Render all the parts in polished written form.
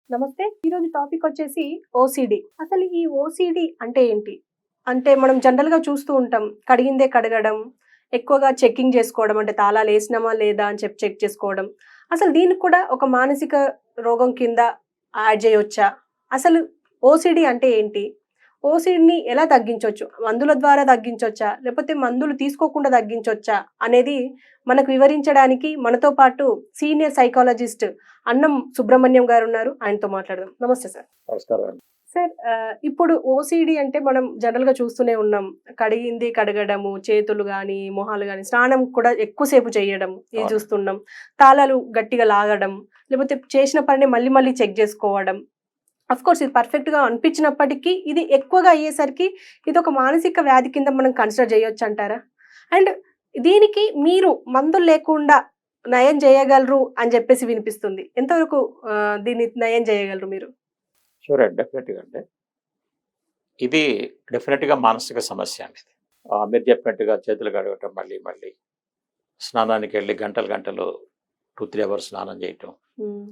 నమస్తే. ఈరోజు టాపిక్ వచ్చేసి ఓసీడీ. అసలు ఈ ఓసీడీ అంటే ఏంటి? అంటే మనం జనరల్‌గా చూస్తూ ఉంటాం. కడిగిందే కడగడం, ఎక్కువగా చెకింగ్ చేసుకోవడం అంటే తాళాలేసినామా లేదా అని చెప్పి చెక్ చేసుకోవడం. అసలు దీనికి కూడా ఒక మానసిక రోగం కింద యాడ్ చేయొచ్చా? అసలు ఓసీడీ అంటే ఏంటి? ఓసీడీని ఎలా తగ్గించొచ్చు? మందుల ద్వారా తగ్గించొచ్చా? లేకపోతే మందులు తీసుకోకుండా తగ్గించొచ్చా? అనేది మనకు వివరించడానికి మనతో పాటు సీనియర్ సైకాలజిస్ట్ అన్నం సుబ్రహ్మణ్యం గారున్నారు. ఆయనతో మాట్లాడదాం. నమస్తే సార్. నమస్కారం అండి. సార్ ఇప్పుడు ఓసీడీ అంటే మనం జనరల్‌గా చూస్తూనే ఉన్నాం. కడిగింది కడగడము, చేతులు గానీ, మొహాలు గానీ, స్నానం కూడా ఎక్కువ సేపు చేయడం ఇది అవును. చూస్తున్నాం. తాళాలు గట్టిగా లాగడం, లేకపోతే చేసిన పనిని మళ్ళీ మళ్ళీ చెక్ జేసుకోవడం. అఫ్‌కోర్స్ ఇది పర్ఫెక్ట్‌గా అనిపించినప్పటికీ ఇది ఎక్కువగా అయ్యేసరికి ఇదొక మానసిక వ్యాధి కింద మనం కన్సిడర్ జేయొచ్చంటారా? అండ్ దీనికి మీరు మందులు లేకుండా నయం జేయగలరు అని జెప్పేసి వినిపిస్తుంది. ఎంతవరకు దీన్ని నయం జేయగలరు మీరు? షూర్ అండి. డెఫినెట్‌గా అండి. ఇది డెఫినెట్‌గా మానసిక సమస్య అండి ఇది. మీరు చెప్పినట్టుగా చేతులు కడగటం మళ్ళీ మళ్ళీ, స్నానానికెళ్ళి గంటలు గంటలు 2, 3 అవర్స్ స్నానం చేయటం. హ్మ్.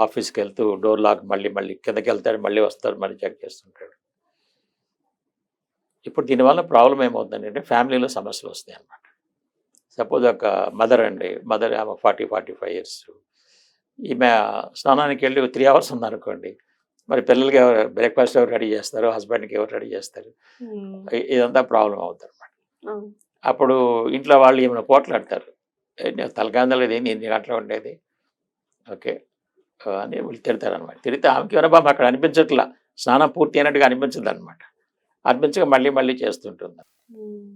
ఆఫీస్‌కెళ్తూ డోర్ లాక్ మళ్ళీ మళ్ళీ కిందకెళ్తాడు, మళ్ళీ వస్తాడు, మళ్ళీ చెక్ చేస్తుంటాడు. ఇప్పుడు దీనివల్ల ప్రాబ్లమ్ ఏమవుతుందంటే ఫ్యామిలీలో సమస్యలొస్తాయన్నమాట. సపోజ్ ఒక మదర్ అండి. మదర్ ఆమె 40, 45 ఇయర్స్. ఈమె స్నానానికెళ్ళి 3 అవర్స్ ఉందనుకోండి. మరి పిల్లలకి ఎవరు బ్రేక్‌ఫాస్ట్ ఎవరు రెడీ చేస్తారు? హస్బెండ్‌కి ఎవరు రెడీ చేస్తారు? హ్మ్. ఇదంతా ప్రాబ్లమ్ అవుద్దనమాట. అవును. అప్పుడు ఇంట్లో వాళ్ళు ఈమెను పోట్లాడతారు. "ఏంటి తలకాందలేదు ఏంది ఇన్ని గంటలు ఉండేది?" ఓకే. అని వీళ్ళు తిడతారనమాట. తిడితే ఆమెకేమైనా పాపం అక్కడ అనిపించట్లా. స్నానం పూర్తి అయినట్టుగా అనిపించదనమాట. అనిపించక మళ్ళీ మళ్ళీ చేస్తుంటుంది. హ్మ్.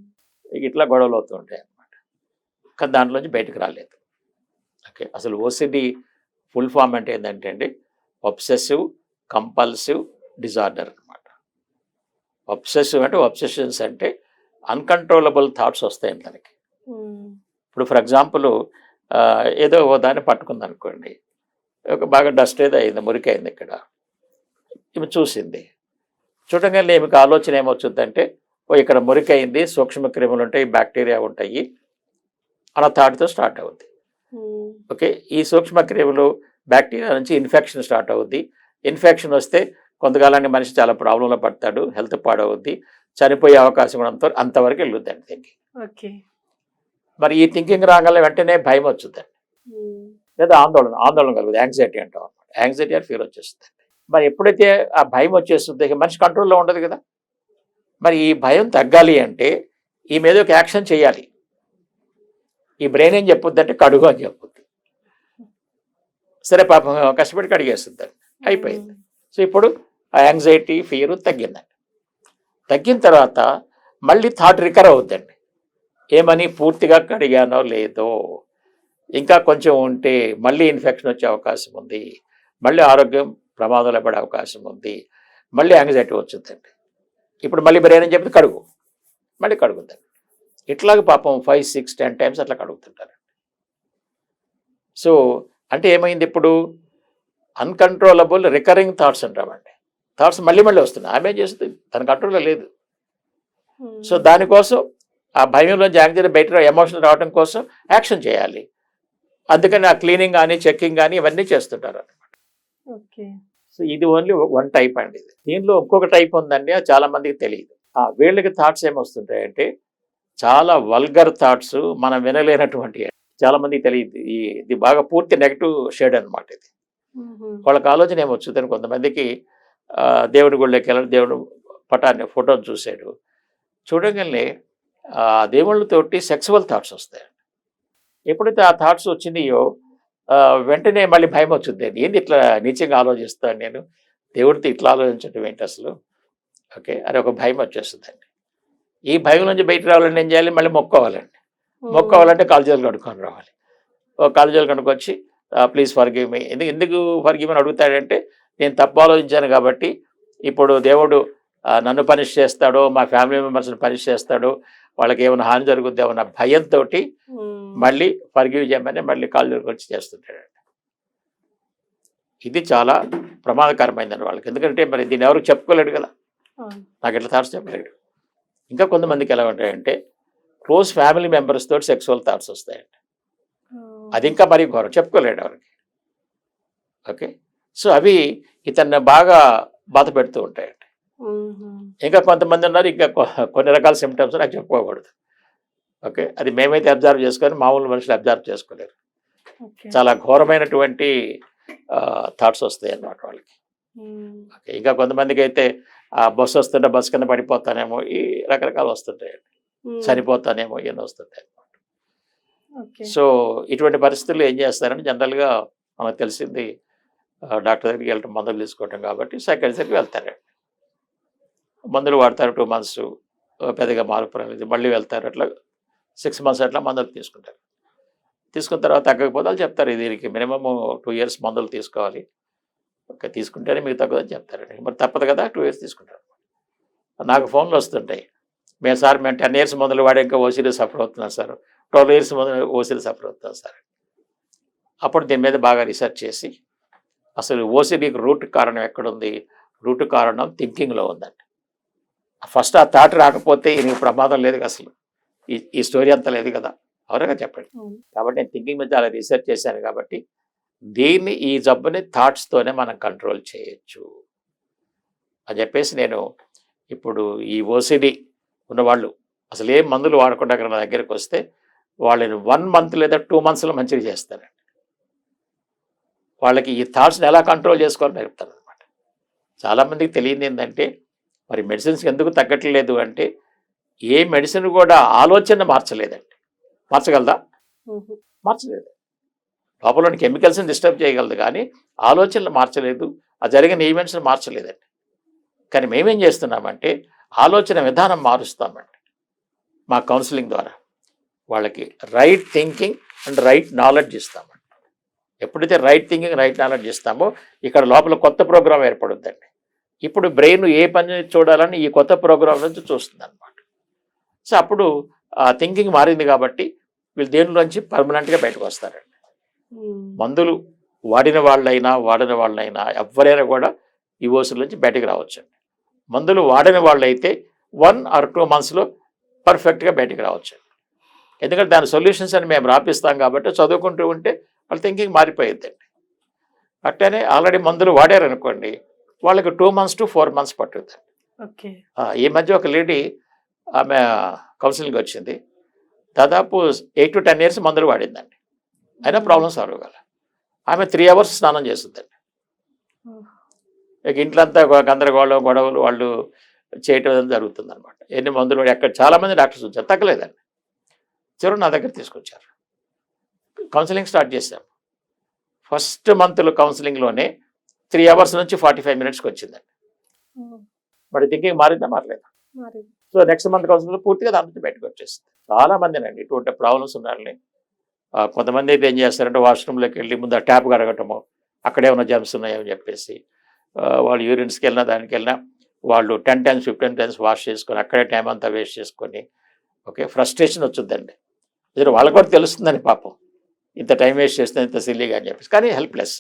ఇక ఇట్లా గొడవలు అవుతూ ఉంటాయన్నమాట. కానీ దాంట్లోంచి బయటకు రాలేదు. ఓకే. అసలు ఓసీడీ ఫుల్ ఫామ్ అంటే ఏంటంటే అండి, అబ్సెసివ్ కంపల్సివ్ డిజార్డర్ అనమాట. అబ్సెసివ్ అంటే అబ్సెషన్స్ అంటే అన్‌కంట్రోలబుల్ థాట్స్ వస్తాయండి తనకి. హ్మ్. ఇప్పుడు ఫర్ ఎగ్జాంపుల్ ఏదో ఓ దాన్ని పట్టుకుందనుకోండి. బాగా డస్ట్ ఏదో అయింది, మురికయింది ఇక్కడ. ఈమె చూసింది. చూడంగానే ఈమెకు ఆలోచన ఏమొచ్చుద్దంటే, ఓ ఇక్కడ మురికయింది, సూక్ష్మ క్రిములు ఉంటాయి, బ్యాక్టీరియా ఉంటాయి అన్న థాట్‌తో స్టార్ట్ అవుద్ది. హ్మ్. ఓకే. ఈ సూక్ష్మ క్రిములు, బ్యాక్టీరియా నుంచి ఇన్ఫెక్షన్ స్టార్ట్ అవుద్ది. ఇన్ఫెక్షన్ వస్తే కొంతకాలానికి మనిషి చాలా ప్రాబ్లమ్‌లో పడతాడు. హెల్త్ పాడవుద్ది. చనిపోయే అవకాశం కూడా అంతవరకు వెళ్ళొద్దండి థింకింగ్. ఓకే. మరి ఈ థింకింగ్ రాగానే వెంటనే భయం వచ్చుద్దండి. హ్మ్. లేదా ఆందోళన కలుగుతుంది. యాంగ్జైటీ అంటాం అనమాట. యాంగ్జైటీ ఆర్ ఫియర్ వచ్చేస్తుందండి. మరి ఎప్పుడైతే ఆ భయం వచ్చేస్తుందో ఇక మనిషి కంట్రోల్‌లో ఉండదు కదా! మరి ఈ భయం తగ్గాలి అంటే ఈమె ఏదో ఒక యాక్షన్ చేయాలి. ఈ బ్రెయిన్ ఏం చెప్పుద్దంటే కడుగు అని చెప్పుద్ది. సరే పాపం కష్టపడి కడిగేస్తుందండి. అయిపోయింది. హ్మ్. సో, ఇప్పుడు ఆ యాంగ్జైటీ, ఫియర్ తగ్గిందండి. తగ్గిన తర్వాత మళ్ళీ థాట్ రికర్ అవుద్దండి. ఏమని పూర్తిగా కడిగానో లేదో, ఇంకా కొంచెం ఉంటే మళ్ళీ ఇన్ఫెక్షన్ వచ్చే అవకాశం ఉంది. మళ్ళీ ఆరోగ్యం ప్రమాదంలో పడే అవకాశం ఉంది. మళ్ళీ యాంగ్జైటీ వచ్చుద్దండి. ఇప్పుడు మళ్ళీ బ్రెయిన్ అని చెప్తే కడుగు. మళ్ళీ కడుగుద్దండి. ఇట్లాగ పాపం 5, 6, 10 టైమ్స్ అట్లా కడుగుతుంటారు. సో, అంటే ఏమైంది ఇప్పుడు అన్‌కంట్రోలబుల్ రికరింగ్ థాట్స్ అంటామండి. థాట్స్ మళ్ళీ మళ్ళీ వస్తున్నాయి. ఆమె ఏం చేస్తుంది? తన కంట్రోల్‌లో లేదు. సో, హ్మ్. దానికోసం ఆ భయంలోంచి యాంగ్జైటీ బయట ఎమోషన్ రావడం కోసం యాక్షన్ చేయాలి. అందుకని ఆ క్లీనింగ్ గాని, చెకింగ్ గాని ఇవన్నీ చేస్తుంటారు. ఓకే. సో, ఇది ఓన్లీ వన్ టైప్ అండి ఇది. దీనిలో ఇంకొక టైప్ ఉందండి. అది చాలా మందికి తెలీదు. వీళ్ళకి థాట్స్ ఏమొస్తుంటాయంటే చాలా వల్గర్ థాట్స్, మనం వినలేనటువంటివి. చాలా మందికి తెలీదు. ఇది బాగా పూర్తి నెగెటివ్ షేడ్ అనమాట ఇది. హుహు. వాళ్ళకి ఆలోచన ఏమొచ్చుద్దని కొంతమందికి దేవుడి గుళ్ళోకెళ్ళాడు, దేవుడు పటాన్ని ఫోటోని చూసాడు. చూడగానే దేవుళ్ళతోటి సెక్సువల్ థాట్స్ వస్తాయి. ఎప్పుడైతే ఆ థాట్స్ వచ్చినాయో వెంటనే మళ్ళీ భయం వచ్చుద్దండి. ఏంది ఇట్లా నీచంగా ఆలోచిస్తాను నేను, దేవుడితో ఇట్లా ఆలోచించడం ఏంటి అసలు? ఓకే. అని ఒక భయం వచ్చేస్తుందండి. ఈ భయం నుంచి బయట రావాలంటే ఏం చేయాలి? మళ్ళీ మొక్కుకోవాలండి. హ్మ్. మొక్కుకోవాలంటే కాళ్ళు చేతులు కడుక్కొని రావాలి. కాళ్ళు చేతులు కడుక్కొచ్చి ప్లీజ్ ఫర్‌గివ్ మీ. ఎందుకు ఫర్‌గివ్ అని అడుగుతాడంటే, నేను తప్పు ఆలోచించాను కాబట్టి ఇప్పుడు దేవుడు నన్ను పనిష్ చేస్తాడో, మా ఫ్యామిలీ మెంబర్స్‌ని పనిష్ చేస్తాడో, వాళ్ళకి ఏమైనా హాని జరుగుద్దేమో అన్న భయంతోటి హ్మ్. మళ్ళీ ఫర్‌గివ్ చేయమని మళ్ళీ కాళ్ళు చేతులకొచ్చి చేస్తుంటాడండి. ఇది చాలా ప్రమాదకరమైందండి వాళ్ళకి. ఎందుకంటే మరి దీన్ని ఎవరికి చెప్పుకోలేడు కదా! అవును. నాకు ఇట్లా థాట్స్ చెప్పలేడు. ఇంకా కొంతమందికి ఎలా ఉంటాయంటే క్లోజ్ ఫ్యామిలీ మెంబర్స్ తోటి సెక్సువల్ థాట్స్ వస్తాయండి. అది ఓహ్! ఇంకా మరీ ఘోరం. చెప్పుకోలేడు ఎవరికి. ఓకే. సో అవి ఇతన్ని బాగా బాధ పెడుతూ ఉంటాయండి. ఇంకా కొంతమంది ఉన్నారు, ఇంకా కొన్ని రకాల సిమ్టమ్స్ నాకు చెప్పుకోకూడదు. ఓకే, అది మేమైతే అబ్జర్వ్ చేసుకొని మామూలు మనుషులు అబ్జర్వ్ చేసుకోలేరు. చాలా ఘోరమైనటువంటి థాట్స్ వస్తాయి అన్నమాట వాళ్ళకి. ఓకే, ఇంకా కొంతమందికి అయితే ఆ బస్సు వస్తుంటే బస్సు కింద పడిపోతానేమో, ఈ రకరకాలు వస్తుంటాయండి. చనిపోతానేమో ఇవన్నీ వస్తుంటాయి అన్నమాట. సో ఇటువంటి పరిస్థితుల్లో ఏం చేస్తారని జనరల్గా మనకు తెలిసింది డాక్టర్ దగ్గరికి వెళ్ళటం, మందులు తీసుకోవటం, కాబట్టి సైకాట్రిస్ట్ దగ్గరికి వెళ్తారండి. మందులు వాడతారు 2 months, పెద్దగా మార్పు రాలేదు, మళ్ళీ వెళ్తారు, అట్లా 6 months అట్లా మందులు తీసుకుంటారు. తీసుకున్న తర్వాత తగ్గకపోతే వాళ్ళు చెప్తారు, దీనికి మినిమమ్ 2 years మందులు తీసుకోవాలి, ఓకే తీసుకుంటేనే మీకు తగ్గదని చెప్తారండి. మరి తప్పదు కదా, 2 years తీసుకుంటారు. నాకు ఫోన్లు వస్తుంటాయి, మేము 10 years మందులు వాడే ఇంకా ఓసీడీ సఫర్ అవుతున్నాం సార్, 12 years మందులు ఓసీడీ సఫర్ అవుతున్నాం సార్. అప్పుడు దీని మీద బాగా రీసెర్చ్ చేసి అసలు ఓసీడీకి రూట్ కారణం ఎక్కడుంది, రూట్ కారణం థింకింగ్లో ఉందండి. ఫస్ట్ ఆ థాట్ రాకపోతే ఈయనకి ప్రమాదం లేదు అసలు, ఈ స్టోరీ అంతా లేదు కదా, ఎవరైనా చెప్పండి. కాబట్టి నేను థింకింగ్ మీద చాలా రీసెర్చ్ చేశాను, కాబట్టి ఈ జబ్బుని థాట్స్తోనే మనం కంట్రోల్ చేయొచ్చు అని చెప్పేసి నేను ఇప్పుడు ఈ ఓసిడి ఉన్నవాళ్ళు అసలు ఏం మందులు వాడకుండా అక్కడ నా దగ్గరికి వస్తే వాళ్ళని 1 month లేదా 2 monthsలో మంచిగా చేస్తానండి. వాళ్ళకి ఈ థాట్స్ని ఎలా కంట్రోల్ చేసుకోవాలని చెప్తాను అనమాట. చాలామందికి తెలియదు ఏంటంటే, మరి మెడిసిన్స్ ఎందుకు తగ్గట్లేదు అంటే, ఏ మెడిసిన్ కూడా ఆలోచన మార్చలేదండి. మార్చగలదా? మార్చలేదు. లోపలలోని కెమికల్స్ని డిస్టర్బ్ చేయగలదు, కానీ ఆలోచనలు మార్చలేదు, ఆ జరిగిన ఈవెంట్స్ని మార్చలేదండి. కానీ మేమేం చేస్తున్నామంటే ఆలోచన విధానం మారుస్తామండి మా కౌన్సిలింగ్ ద్వారా. వాళ్ళకి right thinking and right knowledge ఇస్తామండి. ఎప్పుడైతే రైట్ థింకింగ్ రైట్ నాలెడ్జ్ ఇస్తామో ఇక్కడ లోపల కొత్త ప్రోగ్రామ్ ఏర్పడుద్దండి. ఇప్పుడు బ్రెయిన్ ఏ పని చూడాలని ఈ కొత్త ప్రోగ్రామ్ నుంచి చూస్తుంది అనమాట. సో అప్పుడు ఆ థింకింగ్ మారింది, కాబట్టి వీళ్ళు దేనిలోంచి పర్మనెంట్గా బయటకు వస్తారండి. మందులు వాడిన వాళ్ళైనా ఎవరైనా కూడా ఈ ఓసుల నుంచి బయటకు రావచ్చండి. మందులు వాడిన వాళ్ళైతే 1 or 2 monthsలో పర్ఫెక్ట్గా బయటకు రావచ్చండి. ఎందుకంటే దాని సొల్యూషన్స్ అని మేము రాపిస్తాం, కాబట్టి చదువుకుంటూ ఉంటే వాళ్ళ థింకింగ్ మారిపోయిద్దండి. అట్టనే ఆల్రెడీ మందులు వాడారనుకోండి, వాళ్ళకి 2 months to 4 months పట్టుద్దండి. ఈ మధ్య ఒక లేడీ, ఆమె కౌన్సిలింగ్కి వచ్చింది, దాదాపు 8 to 10 years మందులు వాడిందండి, అయినా ప్రాబ్లమ్ సాల్వ్ కాలే. ఆమె 3 hours స్నానం చేస్తుందండి. ఇక ఇంట్లో అంతా గందరగోళం, గొడవలు వాళ్ళు చేయటం జరుగుతుంది అనమాట. ఎన్ని మందులు వాడి ఎక్కడ చాలామంది డాక్టర్స్ వచ్చారు, తగ్గలేదండి. చివరి నా దగ్గర తీసుకొచ్చారు, కౌన్సిలింగ్ స్టార్ట్ చేశాం. ఫస్ట్ మంత్లో కౌన్సిలింగ్లోనే 3 hours నుంచి 45 minutesకి వచ్చిందండి. మరి థింకింగ్ మారిందా? మారలేదు. సో నెక్స్ట్ మంత్ కౌన్సిలింగ్లో పూర్తిగా దాని నుంచి బయటకు వచ్చేస్తుంది. చాలామందినండి ఇటువంటి ప్రాబ్లమ్స్ ఉన్నారని. కొంతమంది అయితే ఏం చేస్తారంటే వాష్రూమ్లోకి వెళ్ళి ముందు ఆ ట్యాప్ కడగటము, అక్కడే ఉన్న జర్మ్స్ ఉన్నాయని చెప్పేసి వాళ్ళు యూరిన్స్కి వెళ్ళినా దానికి వెళ్ళినా వాళ్ళు 10 times 15 times వాష్ చేసుకొని అక్కడే టైం అంతా వేస్ట్ చేసుకొని, ఓకే ఫ్రస్ట్రేషన్ వచ్చుద్దండి. ఇది వాళ్ళకు కూడా తెలుస్తుందని, పాపం ఇంత టైం వేస్ట్ చేస్తుంది, ఇంత సిల్లీగా అని చెప్పేసి, కానీ హెల్ప్లెస్.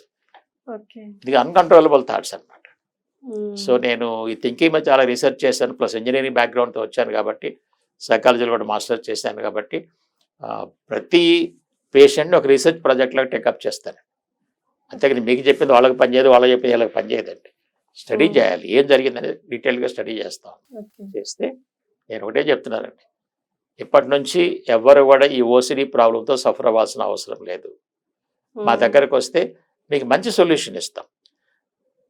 ఇది అన్కంట్రోలబుల్ థాట్స్ అనమాట. సో నేను ఈ థింకింగ్ మీద చాలా రీసెర్చ్ చేశాను, ప్లస్ ఇంజనీరింగ్ బ్యాక్గ్రౌండ్తో వచ్చాను కాబట్టి, సైకాలజీలో కూడా మాస్టర్స్ చేశాను కాబట్టి, ప్రతి పేషెంట్ని ఒక రీసెర్చ్ ప్రాజెక్ట్లాగా టేకప్ చేస్తాను. అంతేగాని మీకు చెప్పింది వాళ్ళకి పనిచేయదు, వాళ్ళకి చెప్పింది వాళ్ళకి పనిచేయదండి. స్టడీ చేయాలి, ఏం జరిగిందని డీటెయిల్గా స్టడీ చేస్తాం. చేస్తే నేను ఒకటే చెప్తున్నానండి, ఇప్పటి నుంచి ఎవరు కూడా ఈ ఓసిడి ప్రాబ్లంతో సఫర్ అవ్వాల్సిన అవసరం లేదు. మా దగ్గరకు వస్తే మీకు మంచి సొల్యూషన్ ఇస్తాం.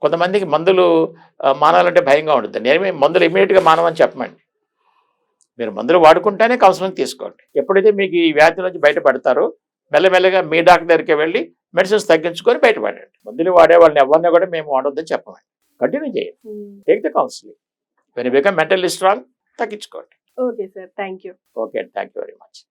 కొంతమందికి మందులు మానాలంటే భయంగా ఉంటుంది. నేనే మందులు ఇమీడియట్గా మానవని చెప్పమండి. మీరు మందులు వాడుకుంటేనే కౌన్సిలింగ్ తీసుకోండి. ఎప్పుడైతే మీకు ఈ వ్యాధి నుంచి బయటపడతారో మెల్లమెల్లగా మీ డాక్టర్ దగ్గరికి వెళ్ళి మెడిసిన్స్ తగ్గించుకొని బయటపడండి. మందులు వాడే వాళ్ళని ఎవరిని కూడా మేము వాడొద్దని చెప్పమండి. కంటిన్యూ చేయండి, take the counselling. When you become mentally strong, తగ్గించుకోండి. Okay sir, thank you. Okay, thank you very much.